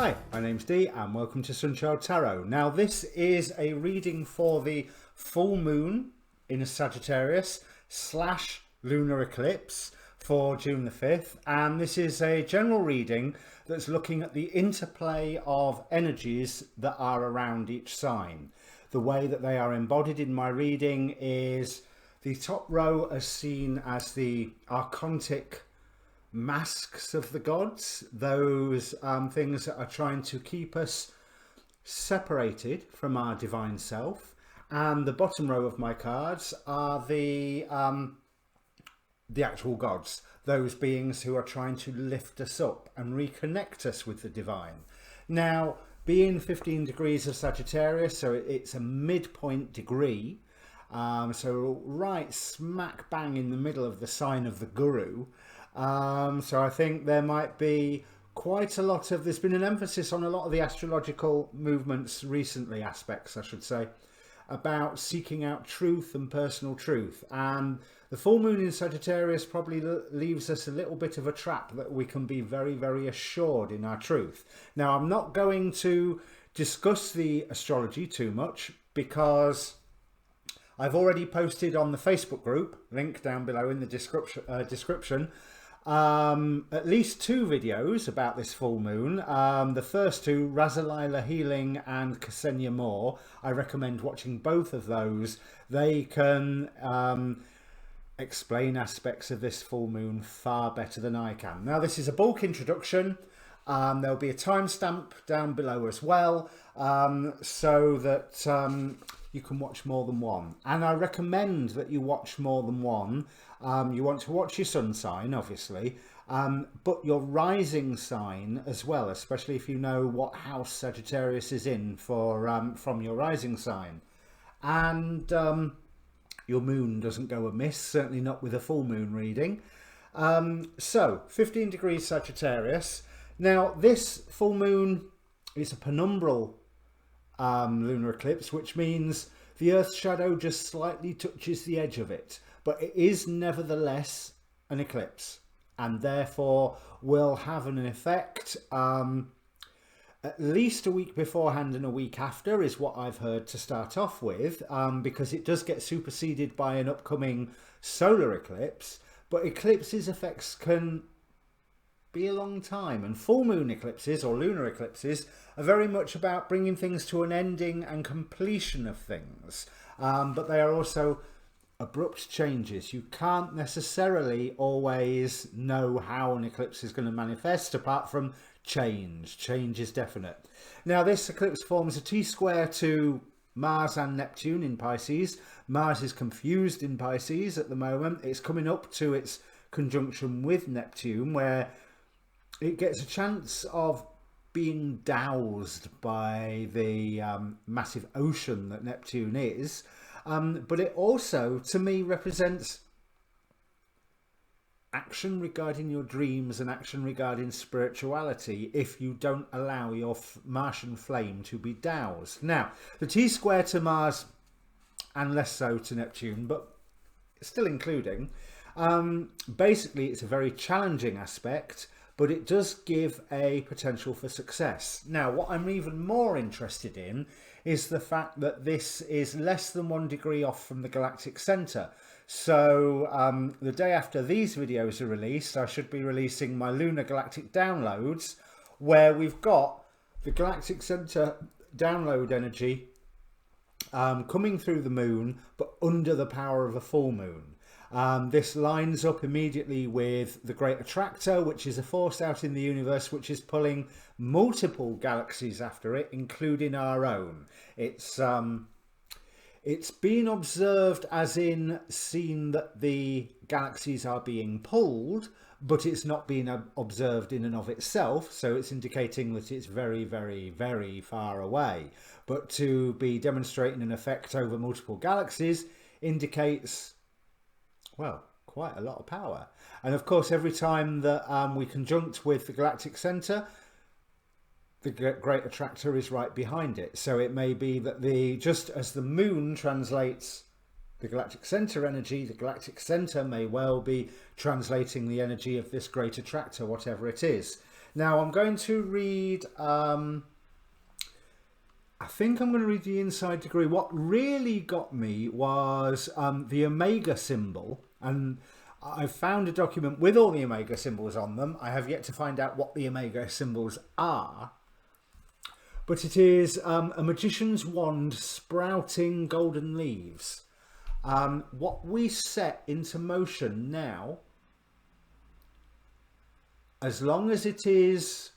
Hi, my name's Dee and welcome to Untitled Tarot. Now this is a reading for the full moon in a Sagittarius / lunar eclipse for June the 5th, and this is a general reading that's looking at the interplay of energies that are around each sign. The way that they are embodied in my reading is the top row is seen as the archontic masks of the gods, those things that are trying to keep us separated from our divine self, and the bottom row of my cards are the actual gods, those beings who are trying to lift us up and reconnect us with the divine. Now, being 15 degrees of Sagittarius, so it's a midpoint degree, so right smack bang in the middle of the sign of the guru. So I think there might be quite a lot of, there's been an emphasis on a lot of the astrological movements recently, aspects I should say, about seeking out truth and personal truth. And the full moon in Sagittarius probably leaves us a little bit of a trap that we can be very, very assured in our truth. Now, I'm not going to discuss the astrology too much because I've already posted on the Facebook group, link down below in the description, at least 2 videos about this full moon. The first 2, Razalila Healing and Ksenia Moore. I recommend watching both of those. They can explain aspects of this full moon far better than I can. Now, this is a bulk introduction. There'll be a timestamp down below as well, so that you can watch more than one. And I recommend that you watch more than one. You want to watch your sun sign, obviously, but your rising sign as well, especially if you know what house Sagittarius is in for from your rising sign. And your moon doesn't go amiss, certainly not with a full moon reading. So 15 degrees Sagittarius. Now, this full moon is a penumbral lunar eclipse, which means the Earth's shadow just slightly touches the edge of it, but it is nevertheless an eclipse, and therefore will have an effect at least a week beforehand and a week after is what I've heard to start off with, because it does get superseded by an upcoming solar eclipse. But eclipses effects can be a long time, and full moon eclipses or lunar eclipses are very much about bringing things to an ending and completion of things, but they are also abrupt changes. You can't necessarily always know how an eclipse is going to manifest apart from change. Change is definite. Now, this eclipse forms a T-square to Mars and Neptune in Pisces. Mars is confused in Pisces at the moment. It's coming up to its conjunction with Neptune, where it gets a chance of being doused by the massive ocean that Neptune is. But it also, to me, represents action regarding your dreams and action regarding spirituality if you don't allow your Martian flame to be doused. Now, the T-square to Mars, and less so to Neptune, but still including, basically it's a very challenging aspect, but it does give a potential for success. Now, what I'm even more interested in is the fact that this is less than 1 degree off from the galactic center. So the day after these videos are released, I should be releasing my lunar galactic downloads, where we've got the galactic center download energy coming through the moon, but under the power of a full moon. This lines up immediately with the Great Attractor, which is a force out in the universe which is pulling multiple galaxies after it, including our own. It's been observed, as in seen that the galaxies are being pulled, but it's not been observed in and of itself, so it's indicating that it's very, very, very far away. But to be demonstrating an effect over multiple galaxies indicates, well, quite a lot of power. And of course, every time that we conjunct with the galactic center, the Great Attractor is right behind it. So it may be that just as the moon translates the galactic center energy, the galactic center may well be translating the energy of this Great Attractor, whatever it is. Now I'm going to read, I think I'm going to read the inside degree. What really got me was the Omega symbol, and I found a document with all the Omega symbols on them. I have yet to find out what the Omega symbols are, but it is a magician's wand sprouting golden leaves. What we set into motion now, as long as it is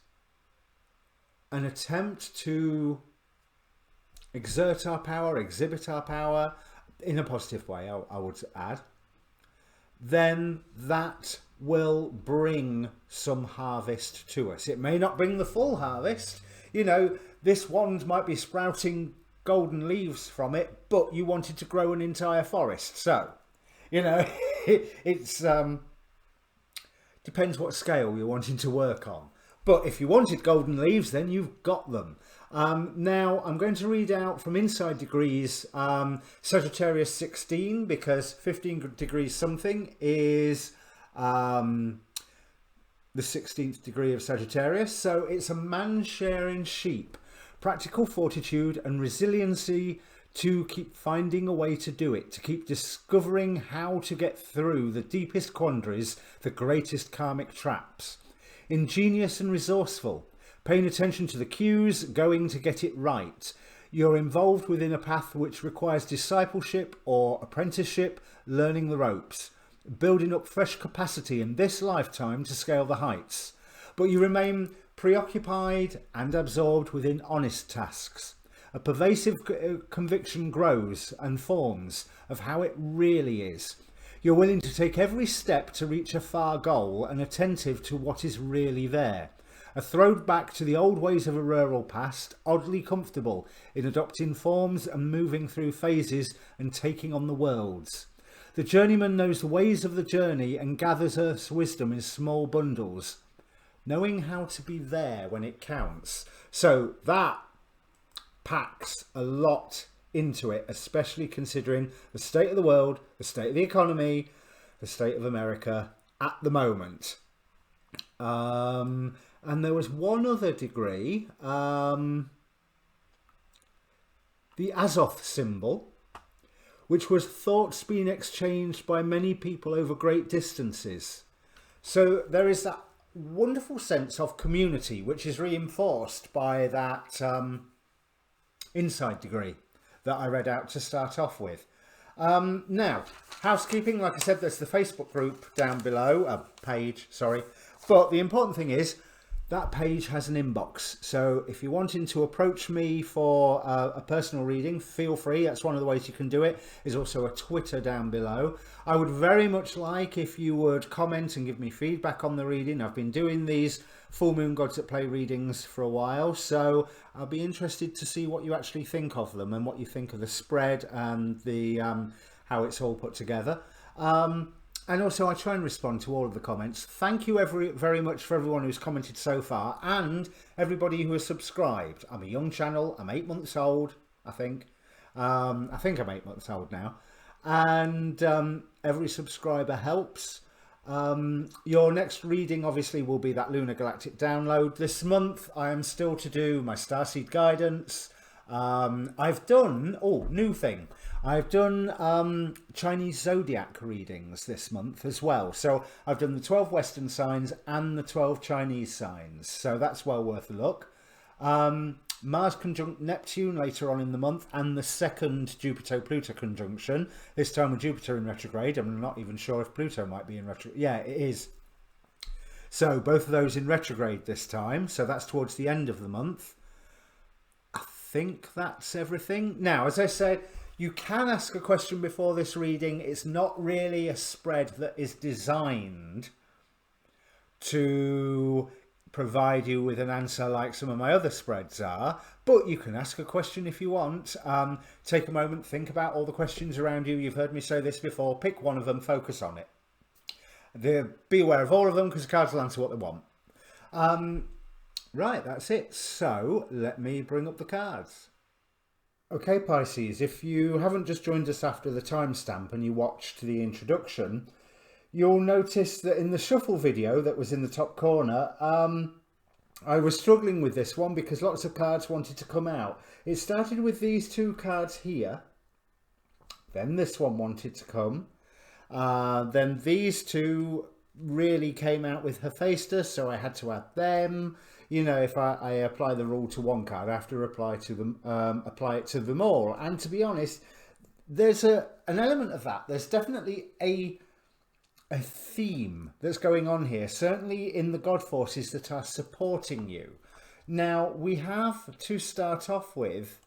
an attempt to exert our power, exhibit our power in a positive way, I would add, then that will bring some harvest to us. It may not bring the full harvest. You know, this wand might be sprouting golden leaves from it, but you wanted to grow an entire forest. So, you know, it's depends what scale you're wanting to work on. But if you wanted golden leaves, then you've got them. Now I'm going to read out from Inside Degrees Sagittarius 16, because 15 degrees something is the 16th degree of Sagittarius. So it's a man sharing sheep, practical fortitude and resiliency to keep finding a way to do it, to keep discovering how to get through the deepest quandaries, the greatest karmic traps. Ingenious and resourceful, paying attention to the cues, going to get it right. You're involved within a path which requires discipleship or apprenticeship, learning the ropes, building up fresh capacity in this lifetime to scale the heights. But you remain preoccupied and absorbed within honest tasks. A pervasive conviction grows and forms of how it really is. You're willing to take every step to reach a far goal and attentive to what is really there. A throwback to the old ways of a rural past, oddly comfortable in adopting forms and moving through phases and taking on the worlds. The journeyman knows the ways of the journey and gathers Earth's wisdom in small bundles, knowing how to be there when it counts. So that packs a lot into it, especially considering the state of the world, the state of the economy, the state of America at the moment. And there was one other degree, the Azoth symbol, which was thoughts being exchanged by many people over great distances. So there is that wonderful sense of community, which is reinforced by that inside degree that I read out to start off with. Now, housekeeping, like I said, there's the Facebook group down below, page, sorry. But the important thing is that page has an inbox. So if you're wanting to approach me for a personal reading, feel free. That's one of the ways you can do it. There's also a Twitter down below. I would very much like if you would comment and give me feedback on the reading. I've been doing these Full Moon Gods at Play readings for a while, so I'll be interested to see what you actually think of them and what you think of the spread and the how it's all put together. And also I try and respond to all of the comments. Thank you very much for everyone who's commented so far, and everybody who has subscribed. I'm a young channel, I'm 8 months old, I think. I'm 8 months old now. And every subscriber helps. Your next reading obviously will be that Lunar Galactic download. This month I am still to do my starseed guidance. I've done, new thing, I've done Chinese zodiac readings this month as well. So I've done the 12 Western signs and the 12 Chinese signs, so that's well worth a look. Mars conjunct Neptune later on in the month, and the second Jupiter-Pluto conjunction, this time with Jupiter in retrograde. I'm not even sure if Pluto might be in retrograde. Yeah, it is. So both of those in retrograde this time, so that's towards the end of the month. I think that's everything. Now, as I said, you can ask a question before this reading. It's not really a spread that is designed to provide you with an answer like some of my other spreads are, but you can ask a question if you want. Take a moment, think about all the questions around you. You've heard me say this before. Pick one of them, focus on it. Be aware of all of them, because the cards will answer what they want. Right, that's it. So let me bring up the cards. Okay, Pisces, if you haven't just joined us after the timestamp and you watched the introduction, you'll notice that in the shuffle video that was in the top corner, I was struggling with this one because lots of cards wanted to come out. It started with these two cards here. Then this one wanted to come. Then these two really came out with Hephaestus, so I had to add them. You know, if I apply the rule to one card, I have to apply it to them all. And to be honest, there's an element of that. There's definitely a theme that's going on here, certainly in the God forces that are supporting you. Now, we have to start off with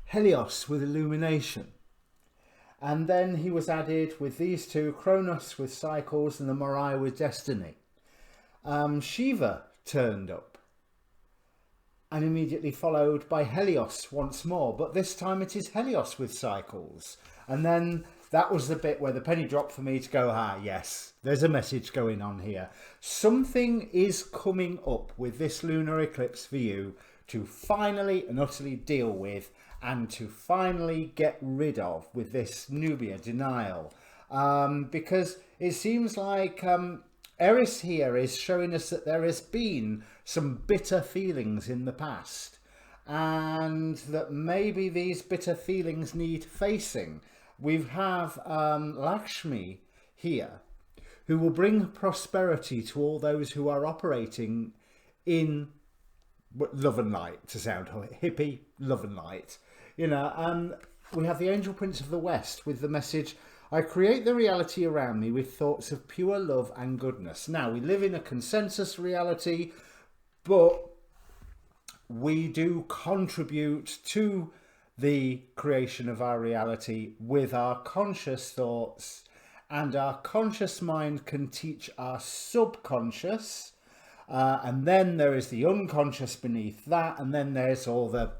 Helios with illumination. And then he was added with these two, Kronos with cycles and the Morai with destiny. Shiva turned up and immediately followed by Helios once more. But this time it is Helios with cycles. And then that was the bit where the penny dropped for me to go, yes, there's a message going on here. Something is coming up with this lunar eclipse for you to finally and utterly deal with and to finally get rid of with this Nubia denial. Because it seems like Eris here is showing us that there has been some bitter feelings in the past and that maybe these bitter feelings need facing. We have Lakshmi here, who will bring prosperity to all those who are operating in love and light, to sound hippie, love and light. You know, we have the Angel Prince of the West with the message, I create the reality around me with thoughts of pure love and goodness. Now, we live in a consensus reality, but we do contribute to the creation of our reality with our conscious thoughts, and our conscious mind can teach our subconscious, and then there is the unconscious beneath that, and then there's all the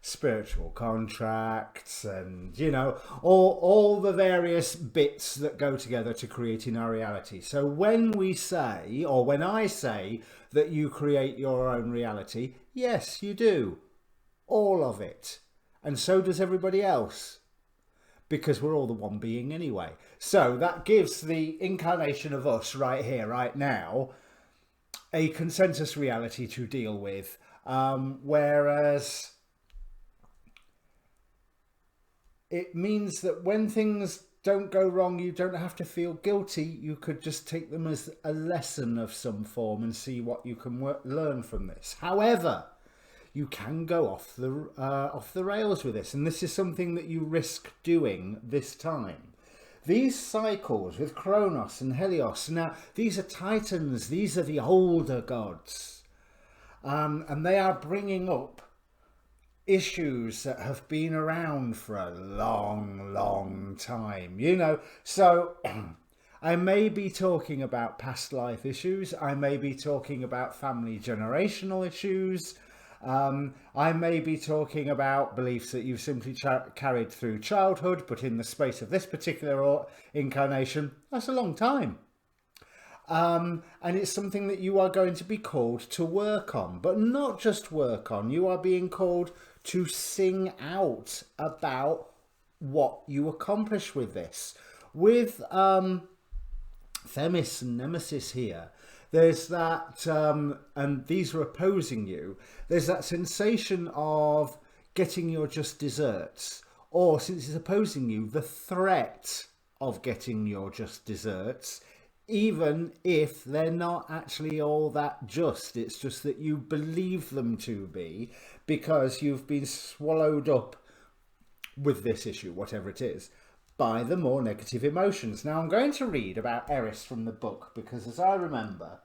spiritual contracts and, you know, all the various bits that go together to creating our reality. So when we say, or when I say that you create your own reality, yes, you do. All of it. And so does everybody else, because we're all the one being anyway. So that gives the incarnation of us right here, right now, a consensus reality to deal with. Whereas it means that when things don't go wrong, you don't have to feel guilty. You could just take them as a lesson of some form and see what you can learn from this. However, you can go off the rails with this, and this is something that you risk doing this time. These cycles with Kronos and Helios, now these are titans, these are the older gods, and they are bringing up issues that have been around for a long time, you know. So I may be talking about past life issues, I may be talking about family generational issues, I may be talking about beliefs that you've simply carried through childhood, but in the space of this particular incarnation, that's a long time. And it's something that you are going to be called to work on, but not just work on. You are being called to sing out about what you accomplish with this. With Themis and Nemesis here, there's that, and these are opposing you, there's that sensation of getting your just desserts, or since it's opposing you, the threat of getting your just desserts, even if they're not actually all that just. It's just that you believe them to be because you've been swallowed up with this issue, whatever it is, by the more negative emotions. Now I'm going to read about Eris from the book, because as I remember,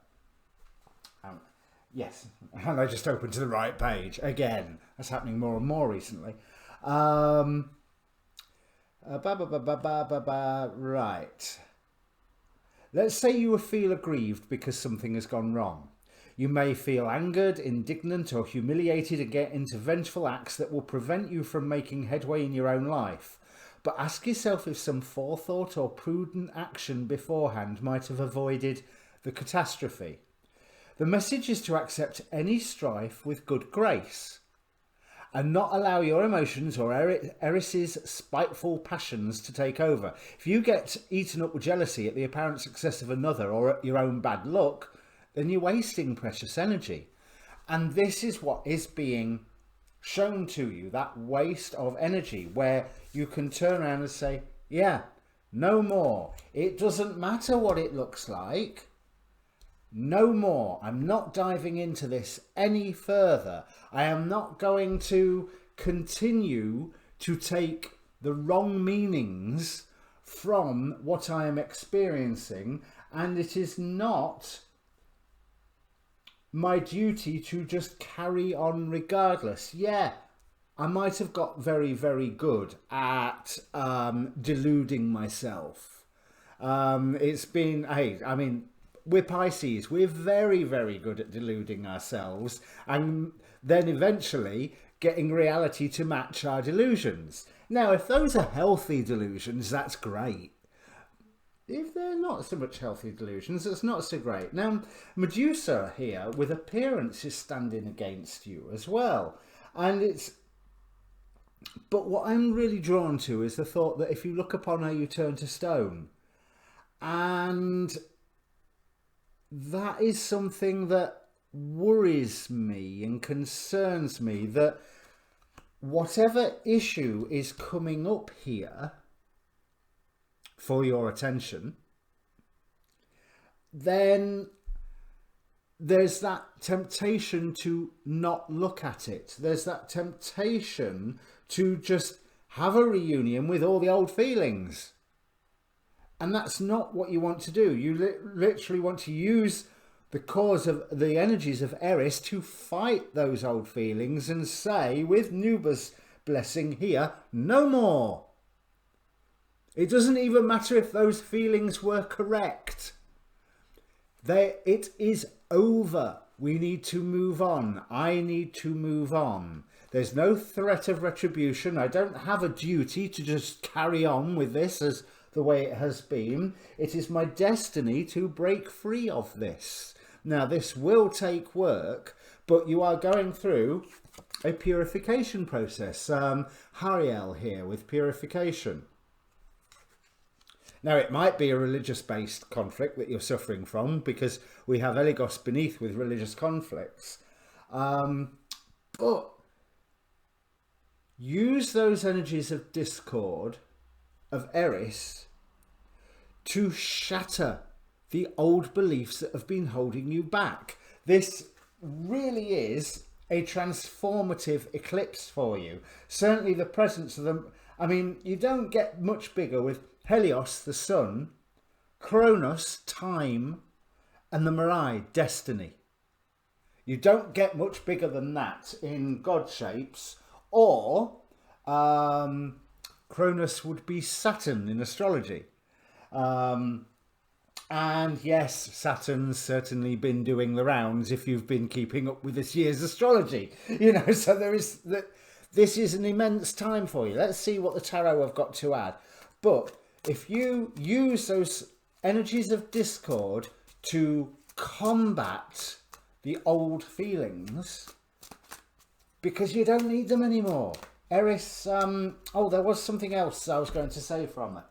yes, and I just opened to the right page again. That's happening more and more recently. Right. Let's say you feel aggrieved because something has gone wrong. You may feel angered, indignant, or humiliated and get into vengeful acts that will prevent you from making headway in your own life. But ask yourself if some forethought or prudent action beforehand might have avoided the catastrophe. The message is to accept any strife with good grace and not allow your emotions or Eris's spiteful passions to take over. If you get eaten up with jealousy at the apparent success of another or at your own bad luck, then you're wasting precious energy. And this is what is being shown to you, that waste of energy, where you can turn around and say, yeah, no more. It doesn't matter what it looks like. No more. I'm not diving into this any further. I am not going to continue to take the wrong meanings from what I am experiencing, and it is not my duty to just carry on regardless. Yeah, I might have got very, very good at deluding myself. It's been, hey, I mean, we're Pisces. We're very, very good at deluding ourselves and then eventually getting reality to match our delusions. Now, if those are healthy delusions, that's great. If they're not so much healthy delusions, it's not so great. Now, Medusa here, with appearance, is standing against you as well. And it's... But what I'm really drawn to is the thought that if you look upon her, you turn to stone. And that is something that worries me and concerns me, that whatever issue is coming up here for your attention, then there's that temptation to not look at it. There's that temptation to just have a reunion with all the old feelings. And that's not what you want to do. You literally want to use the cause of the energies of Eris to fight those old feelings and say, with Nuba's blessing here, no more. It doesn't even matter if those feelings were correct. It is over. We need to move on. I need to move on. There's no threat of retribution. I don't have a duty to just carry on with this as the way it has been. It is my destiny to break free of this. Now, this will take work, but you are going through a purification process. Hariel here with purification. Now, it might be a religious-based conflict that you're suffering from, because we have Eligos beneath with religious conflicts. But use those energies of discord, of Eris, to shatter the old beliefs that have been holding you back. This really is a transformative eclipse for you. Certainly the presence of them. I mean, you don't get much bigger with Helios, the sun, Kronos, time, and the Mirai, destiny. You don't get much bigger than that in God shapes, or Kronos would be Saturn in astrology. And yes, Saturn's certainly been doing the rounds if you've been keeping up with this year's astrology. You know, so there is that. This is an immense time for you. Let's see what the tarot have got to add. But if you use those energies of discord to combat the old feelings, because you don't need them anymore. Eris, oh, there was something else I was going to say from it.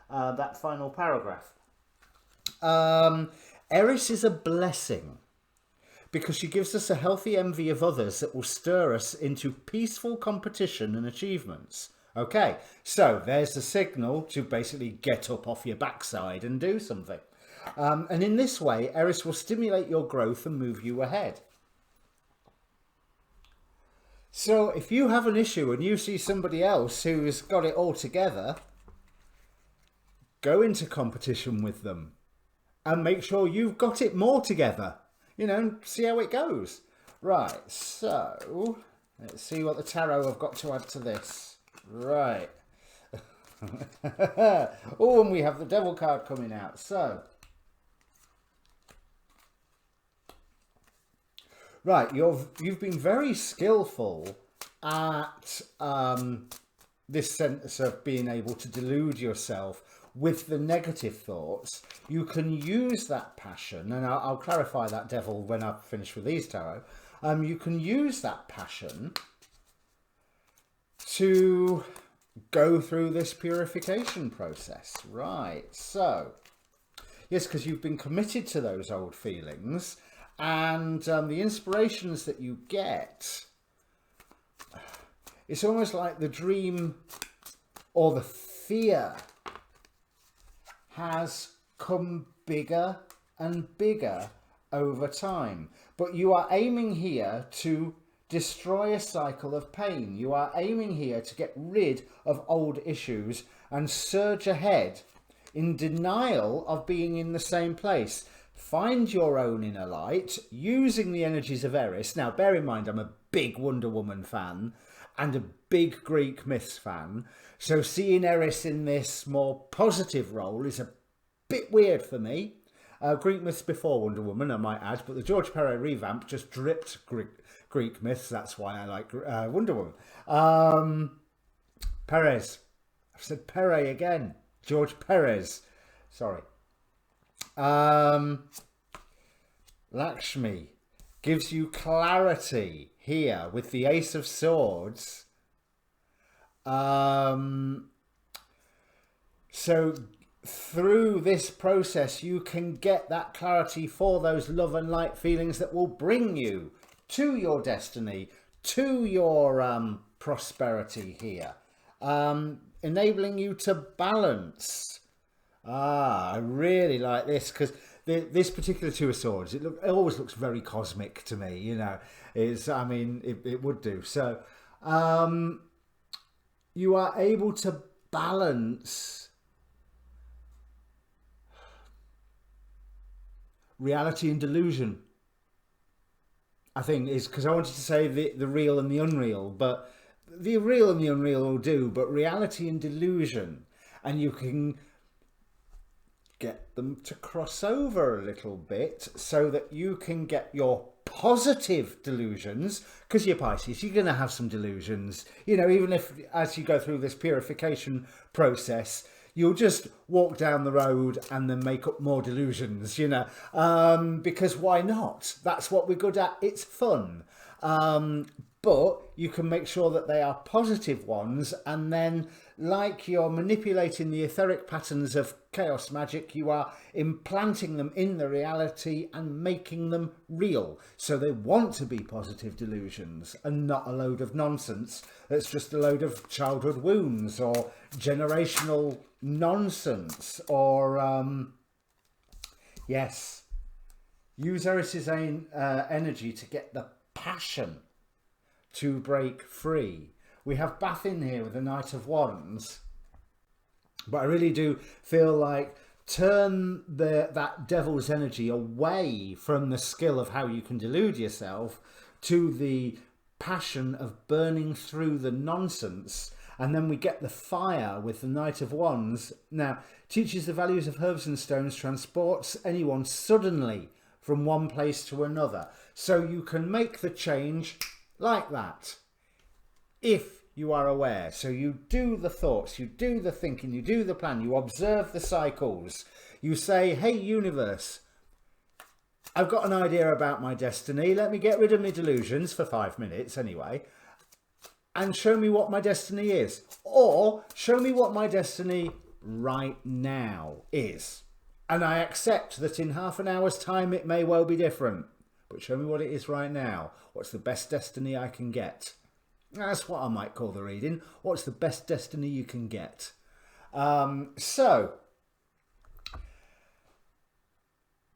That final paragraph. Eris is a blessing because she gives us a healthy envy of others that will stir us into peaceful competition and achievements. Okay, so there's the signal to basically get up off your backside and do something. And in this way, Eris will stimulate your growth and move you ahead. So if you have an issue and you see somebody else who's got it all together, go into competition with them and make sure you've got it more together, you know, and see how it goes. Right, so let's see what the tarot have got to add to this. Right. Oh, and we have the devil card coming out. So, right, you've been very skillful at this sense of being able to delude yourself with the negative thoughts. You can use that passion, and I'll clarify that, devil, when I finish with these tarot. You can use that passion to go through this purification process. Right, so yes, because you've been committed to those old feelings, And the inspirations that you get, it's almost like the dream or the fear has come bigger and bigger over time. But you are aiming here to destroy a cycle of pain. You are aiming here to get rid of old issues and surge ahead in denial of being in the same place. Find your own inner light using the energies of Eris. Now, bear in mind, I'm a big Wonder Woman fan and a big Greek myths fan. So seeing Eris in this more positive role is a bit weird for me. Greek myths before Wonder Woman, I might add, but the George Perez revamp just dripped Greek myths. That's why I like Wonder Woman. Perez. I've said Perez again. George Perez. Sorry. Lakshmi gives you clarity here with the Ace of Swords. So through this process, you can get that clarity for those love and light feelings that will bring you to your destiny, to your prosperity here, enabling you to balance. I really like this because this particular Two of Swords, it always looks very cosmic to me, you know. I mean, it would do. So you are able to balance reality and delusion. I think is because I wanted to say the real and the unreal, but the real and the unreal will do, but reality and delusion, and you can get them to cross over a little bit so that you can get your positive delusions, because you're Pisces, you're going to have some delusions, you know, even if as you go through this purification process, you'll just walk down the road and then make up more delusions, you know, because why not? That's what we're good at. It's fun. But you can make sure that they are positive ones, and then like you're manipulating the etheric patterns of chaos magic, you are implanting them in the reality and making them real. So they want to be positive delusions and not a load of nonsense that's just a load of childhood wounds or generational nonsense or yes, use Eris's energy to get the passion to break free. We have Bath in here with the Knight of Wands, but I really do feel like turn that devil's energy away from the skill of how you can delude yourself to the passion of burning through the nonsense. And then we get the fire with the Knight of Wands. Now, teaches the values of herbs and stones, transports anyone suddenly from one place to another. So you can make the change like that if you are aware. So you do the thoughts, you do the thinking, you do the plan, you observe the cycles. You say, hey, universe, I've got an idea about my destiny. Let me get rid of my delusions for 5 minutes anyway, and show me what my destiny is. Or show me what my destiny right now is. And I accept that in half an hour's time it may well be different. But show me what it is right now. What's the best destiny I can get? That's what I might call the reading. What's the best destiny you can get? So,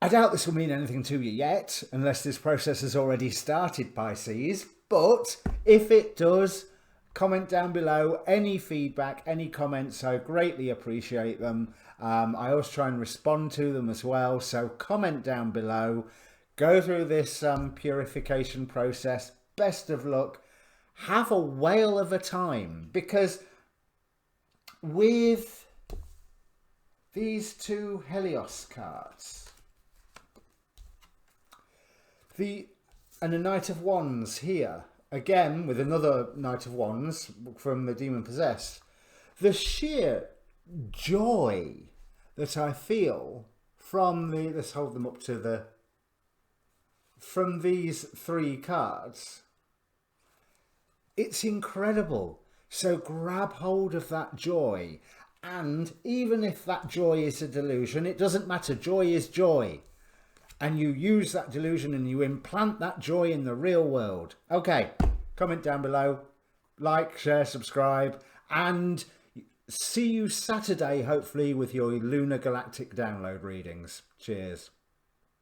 I doubt this will mean anything to you yet, unless this process has already started, Pisces. But if it does, comment down below. Any feedback, any comments, I greatly appreciate them. I always try and respond to them as well. So comment down below. Go through this purification process. Best of luck. Have a whale of a time, because with these two Helios cards, and a Knight of Wands here, again with another Knight of Wands from the Demon Possessed, the sheer joy that I feel from let's hold them up to from these three cards, it's incredible. So grab hold of that joy, and even if that joy is a delusion, it doesn't matter. Joy is joy. and you use that delusion and you implant that joy in the real world. Okay, comment down below, like, share, subscribe, and see you Saturday, hopefully, with your lunar galactic download readings. Cheers.